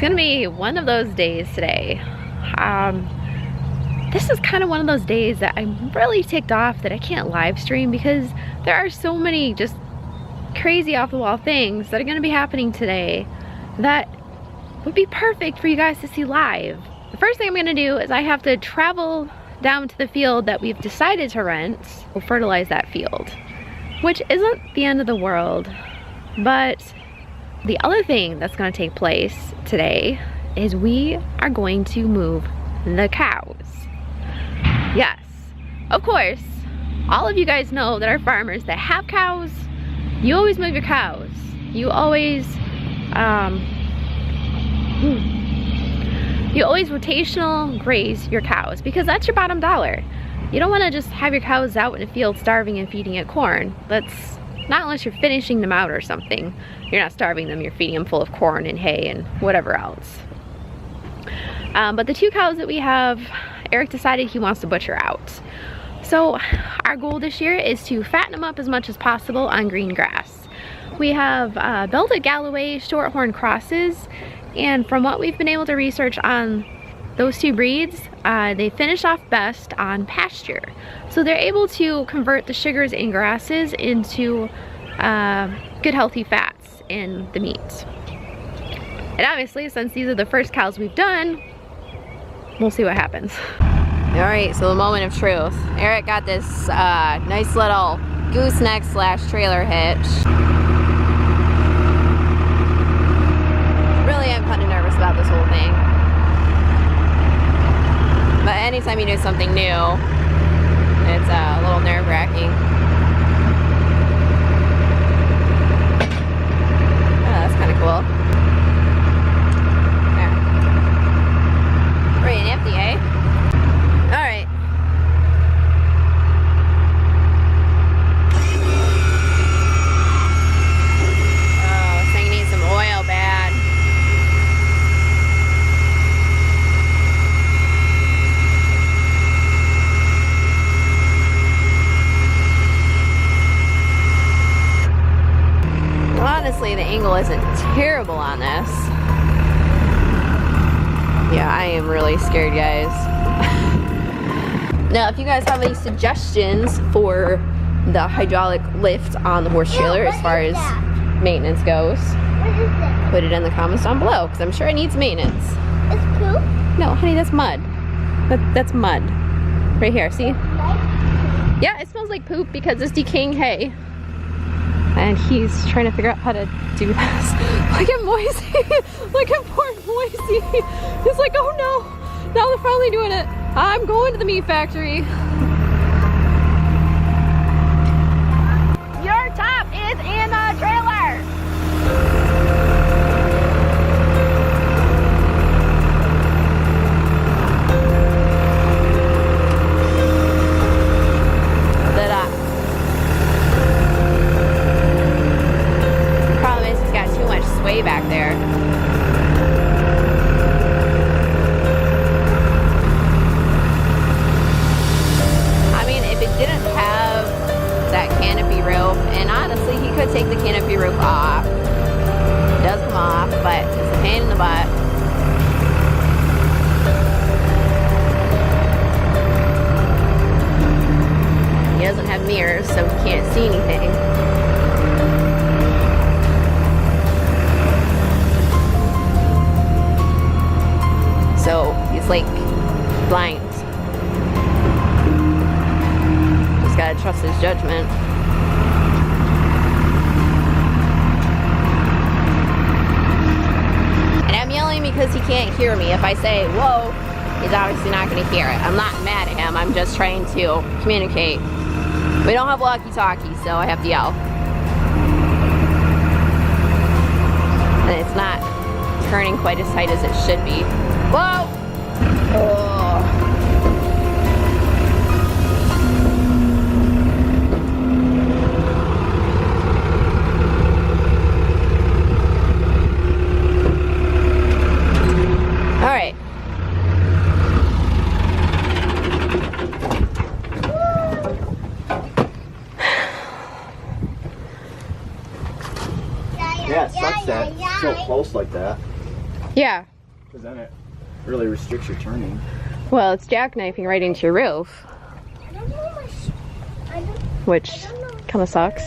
It's gonna be one of those days today. This is kind of one of those days that I'm really ticked off that I can't live stream because there are so many just crazy off the wall things that are gonna be happening today that would be perfect for you guys to see live. The first thing I'm gonna do is I have to travel down to the field that we've decided to rent. We'll fertilize that field, which isn't the end of the world. But the other thing that's gonna take place today is we are going to move the cows. Yes, of course, all of you guys know that our farmers that have cows, you always move your cows. You always rotational graze your cows because that's your bottom dollar. You don't want to just have your cows out in the field starving and feeding it corn. That's not unless you're finishing them out or something. You're not starving them, you're feeding them full of corn and hay and whatever else. But the 2 cows that we have, Eric decided he wants to butcher out. So our goal this year is to fatten them up as much as possible on green grass. We have belted Galloway shorthorn crosses, and from what we've been able to research on those 2 breeds, they finish off best on pasture. So they're able to convert the sugars in grasses into good healthy fats in the meat. And obviously, since these are the first cows we've done, we'll see what happens. All right, so the moment of truth. Eric got this nice little gooseneck / trailer hitch. Really, I'm kind of nervous about this whole thing. But anytime you do something new, it's a little nerve-wracking. Oh, that's kind of cool. Yeah. Pretty nifty, eh? Alright. Oh, this thing needs some oil bad. Honestly, the angle isn't terrible on this. Yeah, I am really scared, guys. Now, if you guys have any suggestions for the hydraulic lift on the horse trailer as far as maintenance goes, put it in the comments down below, because I'm sure it needs maintenance. It's poop? No, honey, that's mud. That's mud. Right here, see? Yeah, it smells like poop because it's decaying hay. And he's trying to figure out how to do this. Look at Moisey. Look at poor Moisey. He's like, oh no, now they're finally doing it. I'm going to the meat factory. Your top is in the trailer. Way back there. I mean, if it didn't have that canopy roof, and honestly, he could take the canopy roof off. It does come off, but it's a pain in the butt. He doesn't have mirrors, so he can't see anything. So he's like blind. Just gotta trust his judgment. And I'm yelling because he can't hear me. If I say, whoa, he's obviously not gonna hear it. I'm not mad at him, I'm just trying to communicate. We don't have walkie-talkie, so I have to yell. And it's not turning quite as tight as it should be. Whoa! Oh. All right. Yeah, it sucks that it's so close like that. Yeah. Because then it really restricts your turning. Well, it's jackknifing right into your roof. Which kind of sucks.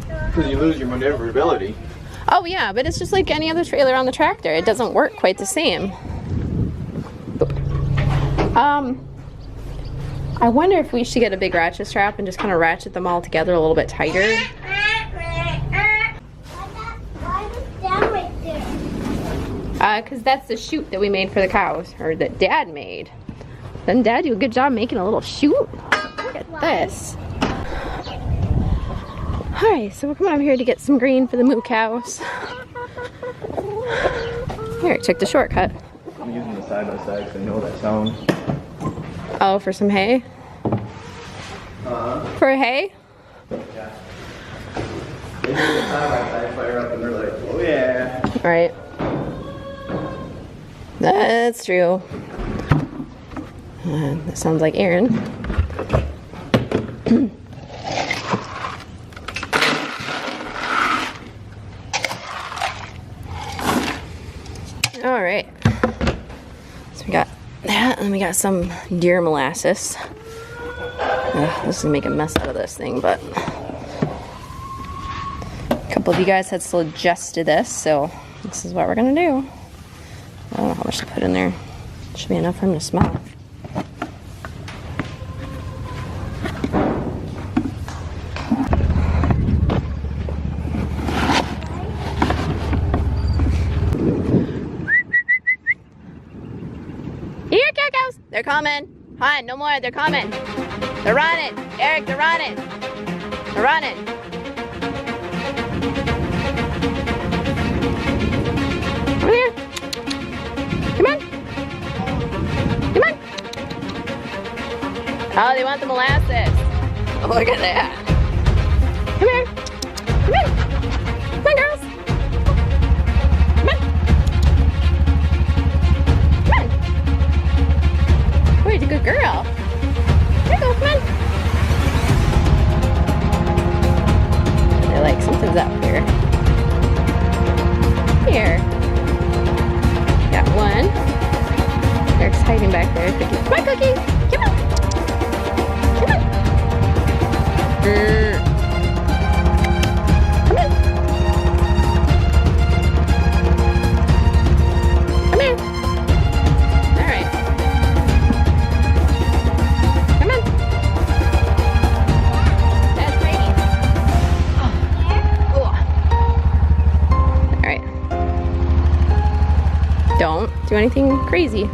Because you lose your maneuverability. Oh yeah, but it's just like any other trailer on the tractor. It doesn't work quite the same. I wonder if we should get a big ratchet strap and just kind of ratchet them all together a little bit tighter. Because that's the chute that we made for the cows, or that Dad made. Didn't Dad do a good job making a little chute? Look at this. Alright, so we're coming over here to get some green for the moo cows. Here, took the shortcut. I'm using the side by side because I know that sound. Oh, for some hay? For hay? Yeah. They do the side by side fire up and they're like, oh yeah. Right. That's true. That sounds like Aaron. All right. So we got that, and we got some deer molasses. This is gonna make a mess out of this thing, but a couple of you guys had suggested this, so this is what we're gonna do. I don't know how much to put in there. Should be enough for him to smell. Here, cows! They're coming. Hon, no more. They're coming. They're running. Eric, they're running. They're running. Come here. Come on. Come on. Oh, they want the molasses. Oh, look at that. Come here. Come on. Come on, girls. Come on. Come on. Oh, you're a good girl. Here you go. Come on. They're like, something's up here. Here. Got one. Eric's hiding back there. Cookie. Come on, Cookie. Come on. Come on. Come on. Come here. All right. Come on. That's Brady. Oh. All right. Don't do anything crazy.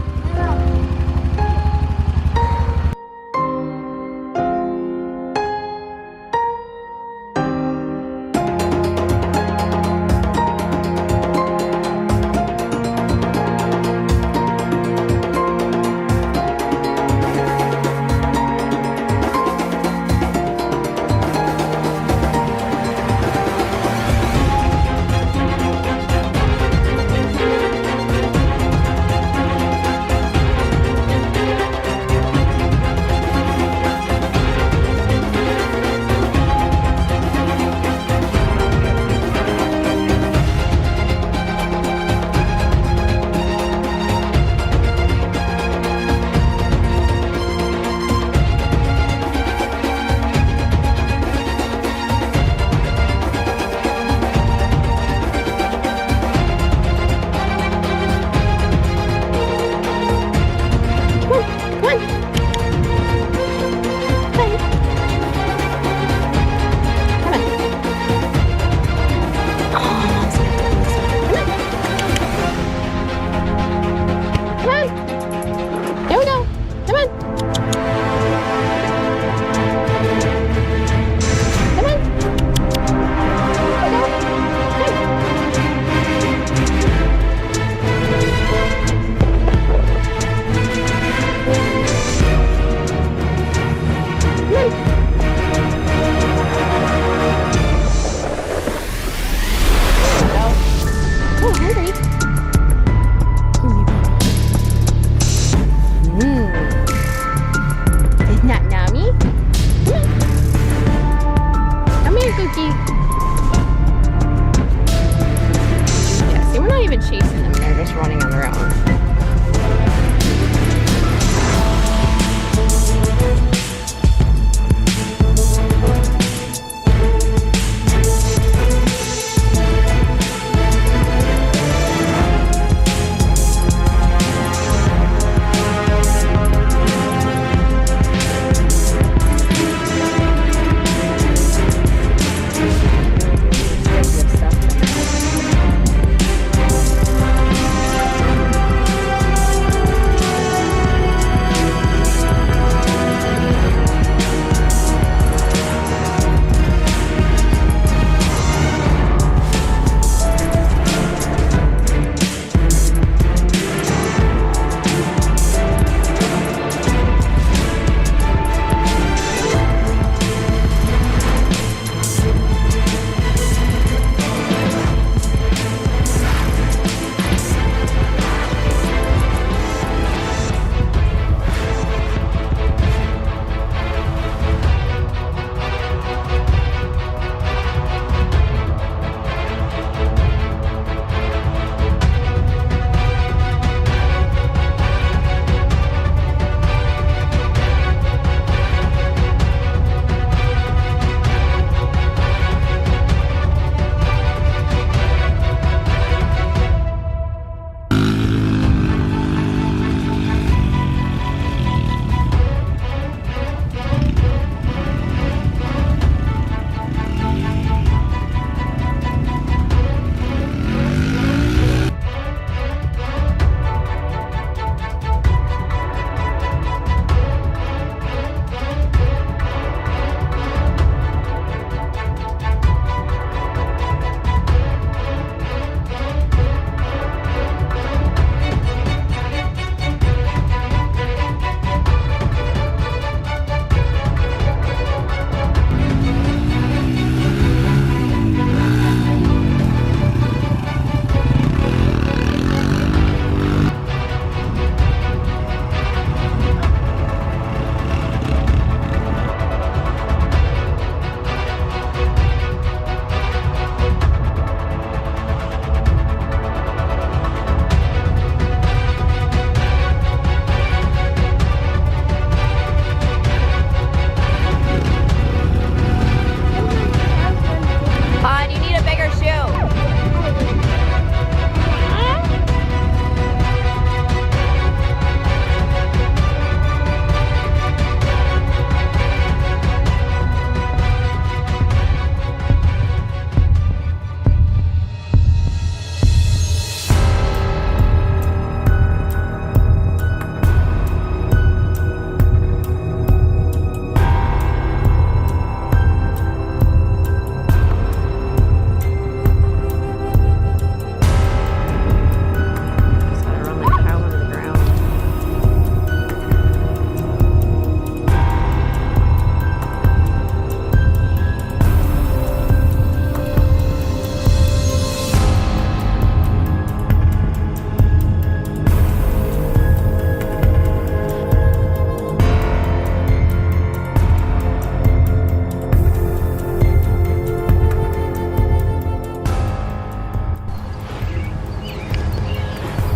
just running on their own.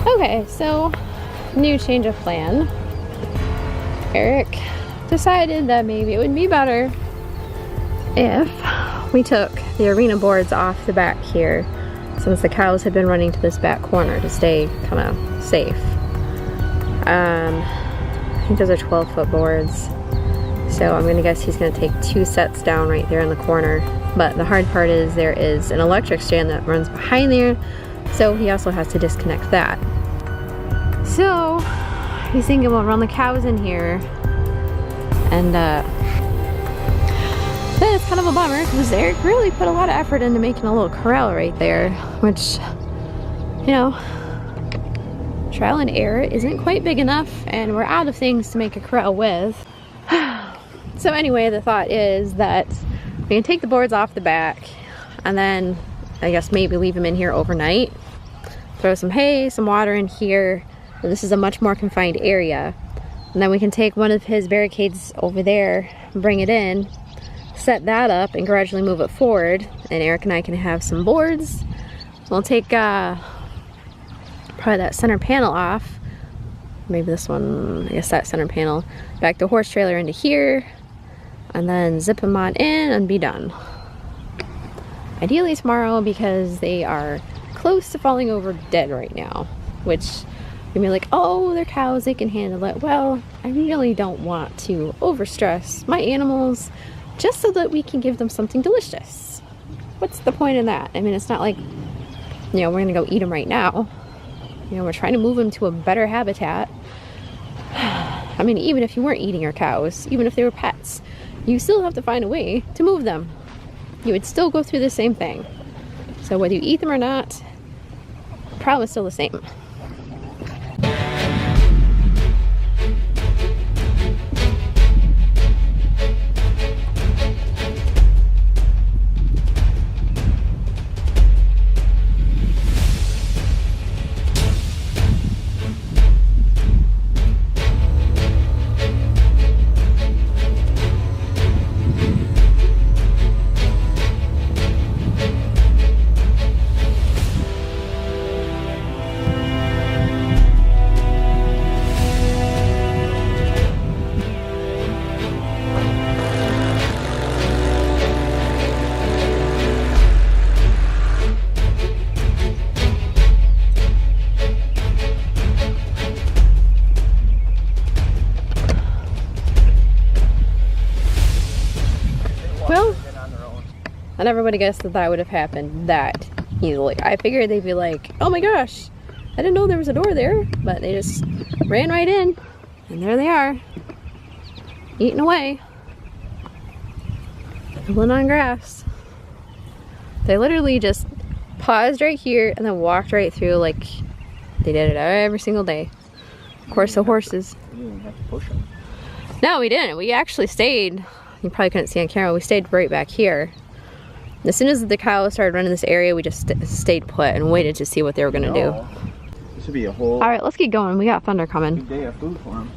Okay, so new change of plan. Eric decided that maybe it would be better if we took the arena boards off the back here, since the cows had been running to this back corner to stay kind of safe. I think those are 12-foot boards, so I'm gonna guess he's gonna take 2 sets down right there in the corner. But the hard part is there is an electric stand that runs behind there, so he also has to disconnect that. So he's thinking we'll run the cows in here, and then it's kind of a bummer because Eric really put a lot of effort into making a little corral right there, which, you know, trial and error isn't quite big enough, and we're out of things to make a corral with. So anyway, the thought is that we can take the boards off the back and then I guess maybe leave them in here overnight. Throw some hay, some water in here. This is a much more confined area. And then we can take one of his barricades over there, bring it in, set that up, and gradually move it forward. And Eric and I can have some boards. We'll take probably probably that center panel off. Maybe this one, I guess that center panel. Back the horse trailer into here, and then zip them on in and be done. Ideally tomorrow, because they are close to falling over dead right now, which you may be like, oh, they're cows, they can handle it. Well, I really don't want to overstress my animals just so that we can give them something delicious. What's the point in that? I mean, it's not like, you know, we're gonna go eat them right now. You know, we're trying to move them to a better habitat. I mean, even if you weren't eating your cows, even if they were pets, you still have to find a way to move them. You would still go through the same thing. So whether you eat them or not, the problem is still the same. Well, I never would have guessed that that would have happened that easily. I figured they'd be like, oh my gosh, I didn't know there was a door there, but they just ran right in, and there they are, eating away, nibbling on grass. They literally just paused right here and then walked right through like they did it every single day. Of course, the horses. You didn't have to push them. No, we didn't. We actually stayed. You probably couldn't see on camera. We stayed right back here. As soon as the cows started running this area, we just stayed put and waited to see what they were gonna do. This would be a whole. All right, let's get going. We got thunder coming. Good day of food for them.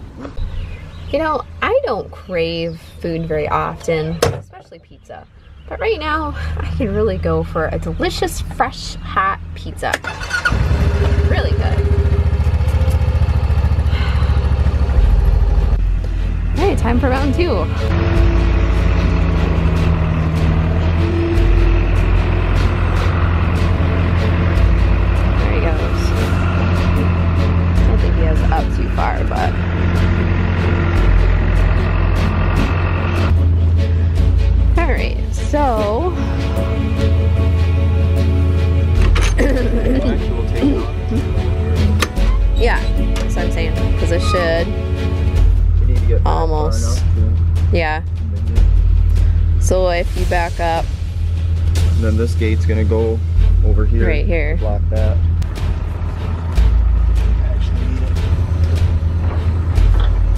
You know, I don't crave food very often, especially pizza. But right now, I can really go for a delicious, fresh, hot pizza. Really good. All right, time for round two. Up too far, but all right, so yeah, that's what I'm saying, because it should almost, yeah. So if you back up, and then this gate's gonna go over here, right here, block that.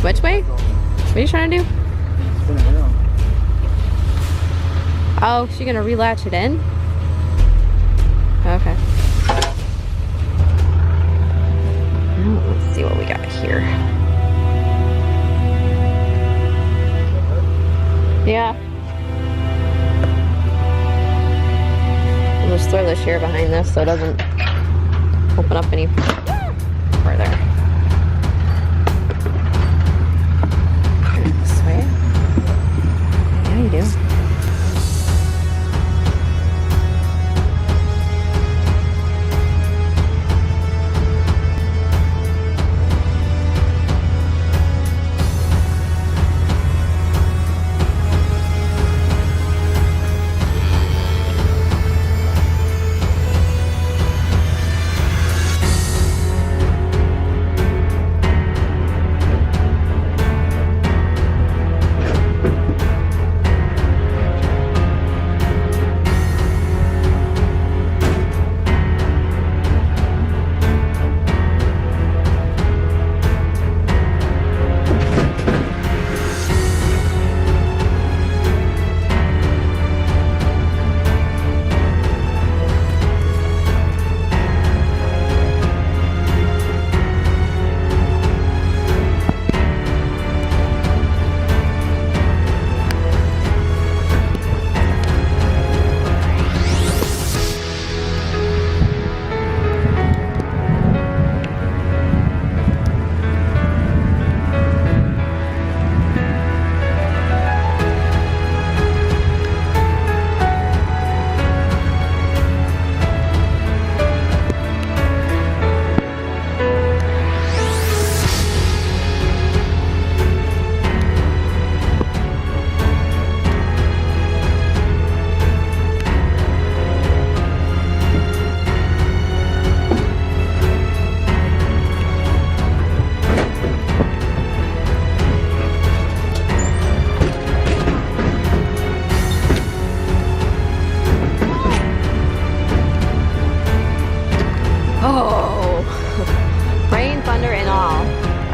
Which way? What are you trying to do? Spin it around. Oh, she's gonna relatch it in? Okay. Let's see what we got here. Yeah. We'll just throw the chair behind this so it doesn't open up any further. This way. Yeah, you do.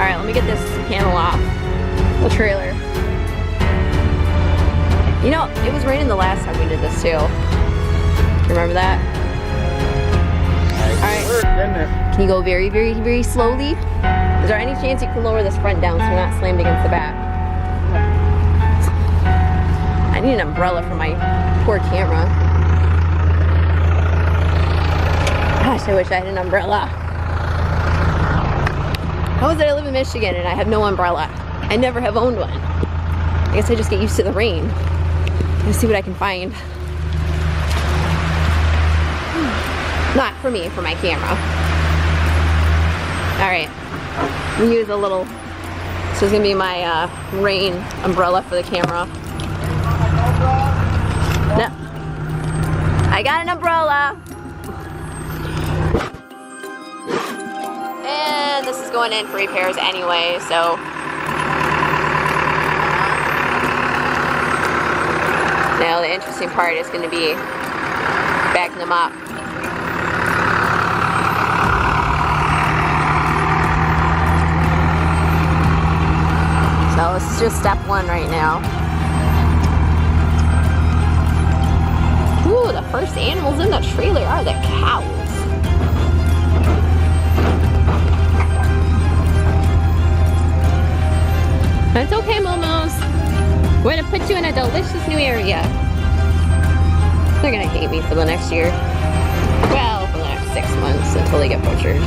Alright, let me get this panel off the trailer. You know, it was raining the last time we did this too. Remember that? Alright. Can you go very, very, very slowly? Is there any chance you can lower this front down so you're not slammed against the back? I need an umbrella for my poor camera. Gosh, I wish I had an umbrella. How is it I live in Michigan and I have no umbrella? I never have owned one. I guess I just get used to the rain. Let's see what I can find. Not for me, for my camera. Alright. I'm gonna use a little, this is gonna be my rain umbrella for the camera. No. I got an umbrella. And this is going in for repairs anyway, so. Now the interesting part is gonna be backing them up. So this is just step one right now. Ooh, the first animals in the trailer are the cows. That's okay, Momos. We're gonna put you in a delicious new area. They're gonna hate me for the next year. Well, for the next 6 months until they get butchered.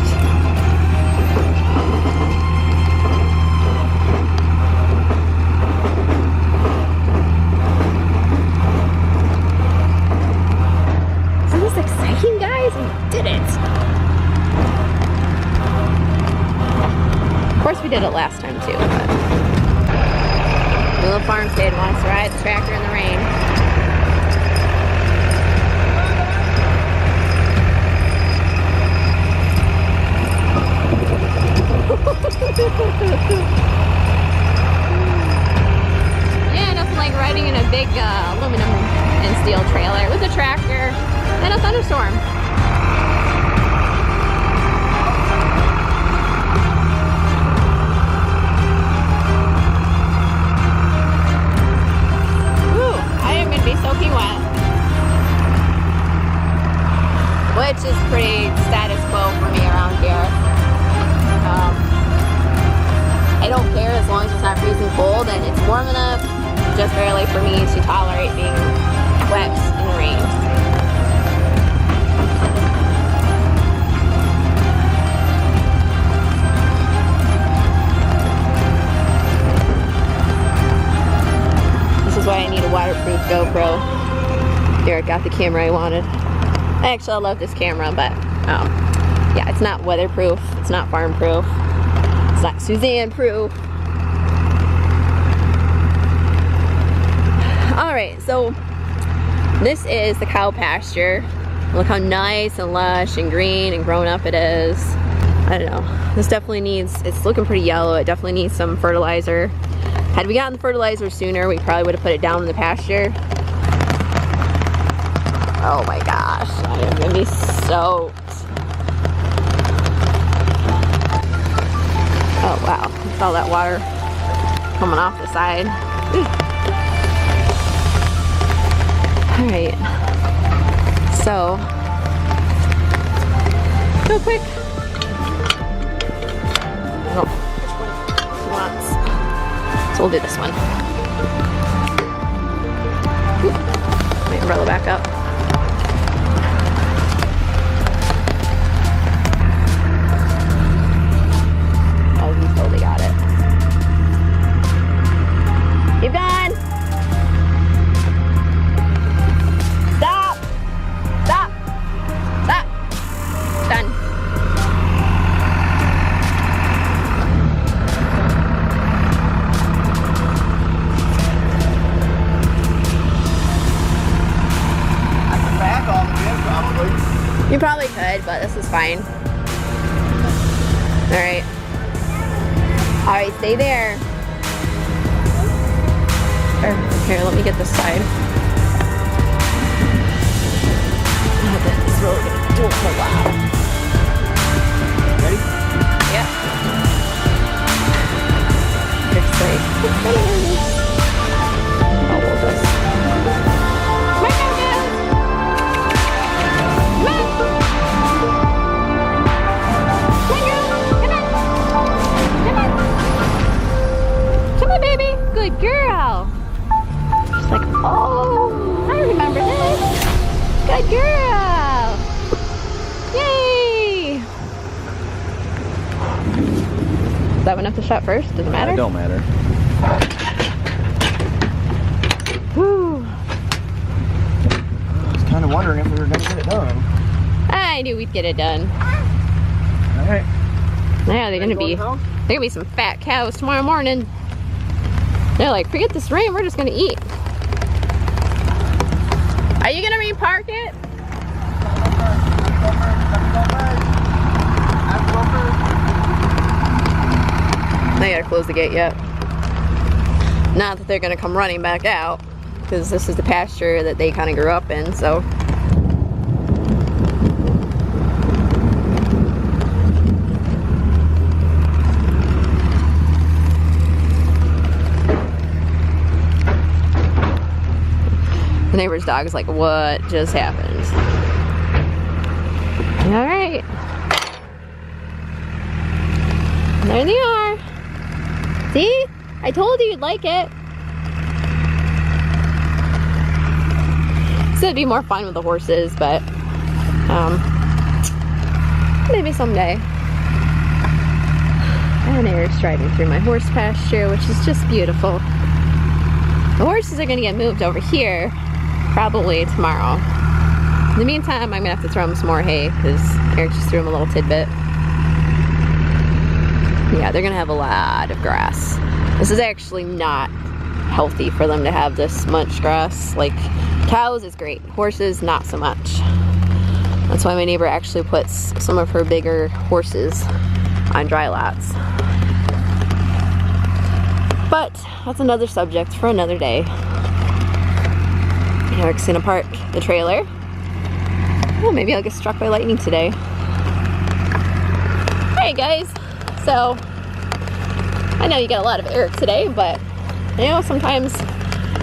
Isn't this exciting, guys? We did it. Of course we did it last time too, but little farm kid wants to ride the tractor in the rain. Yeah, nothing like riding in a big aluminum and steel trailer with a tractor and a thunderstorm. Soaking wet, which is pretty status quo for me around here. I don't care as long as it's not freezing cold and it's warm enough just barely for me to tolerate being wet in the rain. Why I need a waterproof GoPro. There, I got the camera I wanted. Actually, I love this camera, but yeah, it's not weatherproof. It's not farm proof. It's not Suzanne proof. Alright, so this is the cow pasture. Look how nice and lush and green and grown up it is. I don't know. This definitely needs, it's looking pretty yellow. It definitely needs some fertilizer. Had we gotten the fertilizer sooner, we probably would have put it down in the pasture. Oh my gosh, I am gonna be soaked. Oh wow, look at all that water coming off the side. Alright, so, real quick. Oh, which one he wants? So we'll do this one. Oop. Let me umbrella back up. Oh, he totally got it. Keep going. Stop. Stop. Stop. Done. You probably could, but this is fine. Alright. Alright, stay there. Here, let me get this side. Oh, this is really gonna do it for a while. Ready? Yep. way. Oh, we'll just... Come on, guys! Come on! Come on, girl! Come on! Come on, baby! Good girl! She's like, oh, I remember this. Good girl! Yay! Is that enough to shut first? Does it matter? It don't matter. Whew. I was kind of wondering if we were going to get it done. I knew we'd get it done. Alright. Yeah, they're gonna be some fat cows tomorrow morning. They're like, forget this rain, we're just gonna eat. Are you gonna repark it? They gotta close the gate yet. Not that they're gonna come running back out, because this is the pasture that they kind of grew up in, so. The neighbor's dog is like, what just happened? All right. There they are. See? I told you you'd like it. So it'd be more fun with the horses, but maybe someday. And Eric's driving through my horse pasture, which is just beautiful. The horses are gonna get moved over here probably tomorrow. In the meantime, I'm gonna have to throw them some more hay because Eric just threw them a little tidbit. Yeah, they're gonna have a lot of grass. This is actually not healthy for them to have this much grass. Like, cows is great, horses not so much. That's why my neighbor actually puts some of her bigger horses on dry lots. But that's another subject for another day. Eric's gonna park the trailer. Oh, maybe I'll get struck by lightning today. Alright guys, so I know you got a lot of Eric today, but you know, sometimes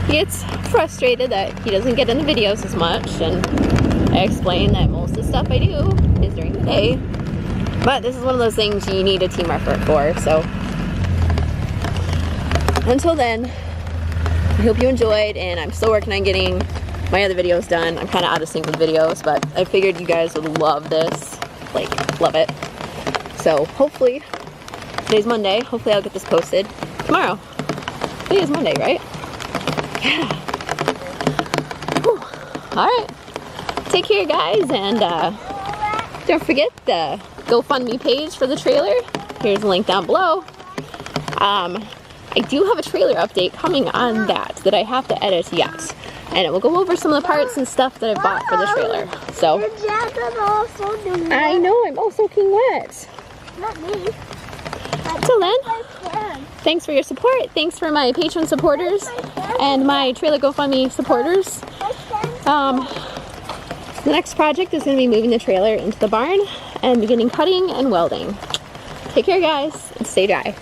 he gets frustrated that he doesn't get in the videos as much, and I explain that most of the stuff I do is during the day. But this is one of those things you need a team effort for, so until then, I hope you enjoyed, and I'm still working on getting my other videos done. I'm kind of out of sync with videos, but I figured you guys would love this. Like, love it. So, hopefully, today's Monday. Hopefully I'll get this posted tomorrow. Today is Monday, right? Yeah. Whew. All right. Take care, guys, and don't forget the GoFundMe page for the trailer. Here's a link down below. I do have a trailer update coming on that I have to edit yet. And it will go over some of the parts and stuff that I bought for the trailer. So, your jacket also doing wet. I know, I'm all soaking wet. Not me. Till then, thanks for your support. Thanks for my patron supporters and my trailer GoFundMe supporters. The next project is going to be moving the trailer into the barn and beginning cutting and welding. Take care, guys, and stay dry.